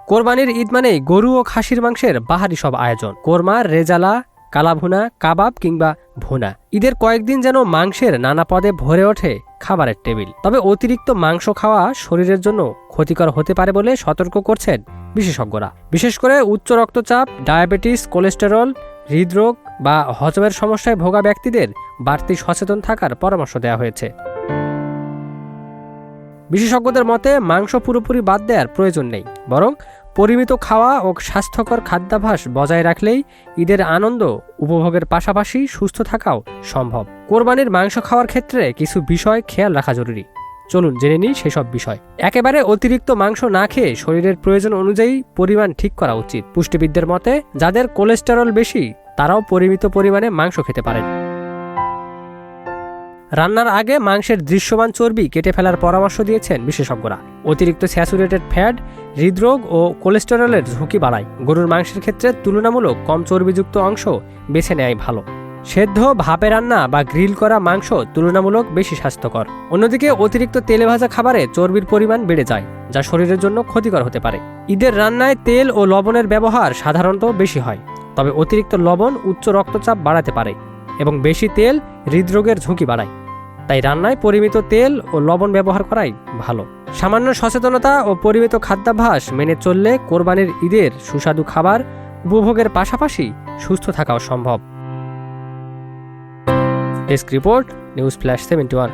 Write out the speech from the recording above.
কোরবানির ঈদ মানেই গরু ও খাসির মাংসের বাহারি সব আয়োজন, কোরমা, রেজালা, কালাভুনা, কাবাব কিংবা ভুনা। ঈদের কয়েকদিন যেন মাংসের নানা পদে ভরে ওঠে খাবারের টেবিল। তবে অতিরিক্ত মাংস খাওয়া শরীরের জন্য ক্ষতিকর হতে পারে বলে সতর্ক করছেন বিশেষজ্ঞরা। বিশেষ করে উচ্চ রক্তচাপ, ডায়াবেটিস, কোলেস্টেরল, হৃদরোগ বা হজমের সমস্যায় ভোগা ব্যক্তিদের বাড়তি সচেতন থাকার পরামর্শ দেওয়া হয়েছে। বিশেষজ্ঞদের মতে মাংস পুরোপুরি বাদ দেওয়ার প্রয়োজন নেই, বরং পরিমিত খাওয়া ও স্বাস্থ্যকর খাদ্যাভ্যাস বজায় রাখলেই ঈদের আনন্দ উপভোগের পাশাপাশি সুস্থ থাকাও সম্ভব। কোরবানির মাংস খাওয়ার ক্ষেত্রে কিছু বিষয় খেয়াল রাখা জরুরি। চলুন জেনে নিই সেসব বিষয়। একেবারে অতিরিক্ত মাংস না খেয়ে শরীরের প্রয়োজন অনুযায়ী পরিমাণ ঠিক করা উচিত। পুষ্টিবিদদের মতে যাদের কোলেস্টেরল বেশি তারাও পরিমিত পরিমাণে মাংস খেতে পারেন। রান্নার আগে মাংসের দৃশ্যমান চর্বি কেটে ফেলার পরামর্শ দিয়েছেন বিশেষজ্ঞরা। অতিরিক্ত স্যাচুরেটেড ফ্যাট হৃদরোগ ও কোলেস্টেরলের ঝুঁকি বাড়ায়। গরুর মাংসের ক্ষেত্রে তুলনামূলক কম চর্বিযুক্ত অংশ বেছে নেওয়াই ভালো। সেদ্ধ, ভাপে রান্না বা গ্রিল করা মাংস তুলনামূলক বেশি স্বাস্থ্যকর। অন্যদিকে অতিরিক্ত তেলে ভাজা খাবারে চর্বির পরিমাণ বেড়ে যায়, যা শরীরের জন্য ক্ষতিকর হতে পারে। ঈদের রান্নায় তেল ও লবণের ব্যবহার সাধারণত বেশি হয়, তবে অতিরিক্ত লবণ উচ্চ রক্তচাপ বাড়াতে পারে এবং বেশি তেল হৃদরোগের ঝুঁকি বাড়ায়। তাই রান্নায় পরিমিত তেল ও লবণ ব্যবহার করাই ভালো। সামান্য সচেতনতা ও পরিমিত খাদ্যাভ্যাস মেনে চললে কোরবানির ঈদের সুস্বাদু খাবার উপভোগের পাশাপাশি সুস্থ থাকাও সম্ভব। Desk report, news flash 71।